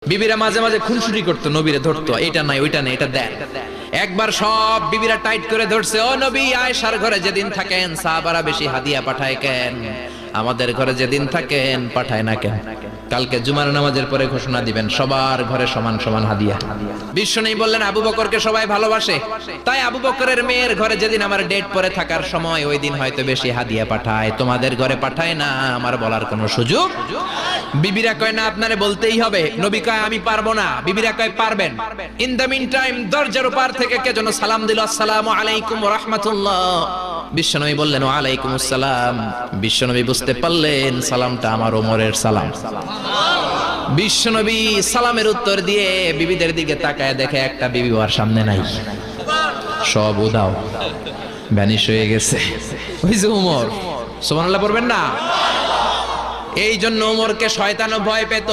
বিবিরা মাঝে মাঝে খুনসুটি করতো, নবীরে ধরতো, এটা নাই ওইটা নাই এটা দেন। একবার সব বিবিরা টাইট করে ধরছে, ও নবী, আয়েশার ঘরে যেদিন থাকেন সাহাবারা বেশি হাদিয়া পাঠায় কেন? আমাদের ঘরে যেদিন থাকেন পাঠায় না কেন? কালকে জুমার নামাজের পরে ঘোষণা দিবেন সবার ঘরে সমান সমান হাদিয়া। বিশ্বনবী বললেন আবু বকরকে সবাই ভালোবাসে, তাই আবু বকরের মেয়ের ঘরে যেদিন আমার ডেট পরে থাকার সময় ওই দিন হয়তো বেশি হাদিয়া পাঠায়, তোমাদের ঘরে পাঠায় না। আমার বলার কোনো সুযোগ? বিবিরা কয় না, আপনারে বলতেই হবে। নবী কয় আমি পারবো না, বিবিরা কয় পারবেন। ইন দ্য মিন টাইম দরজার পার থেকে কে যেন সালাম দিল, আসসালামু আলাইকুম ওয়া রাহমাতুল্লাহ। বিশ্বনবী বললেন ওয়া আলাইকুম আসসালাম। বিশ্বনবী বুঝতে পারলেন সালামটা আমার ওমরের সালাম। বিশ্বনবী সালামের উত্তর দিয়ে বিবিদের দিকে তাকায়, দেখে একটা বিবি ওর সামনে নাই, সব উদাও, ভ্যানিশ হয়ে গেছে। ওই যে ওমর, সুবহানাল্লাহ পড়বেন না? এই জন্য ওমরকে শয়তানও ভয় পেত।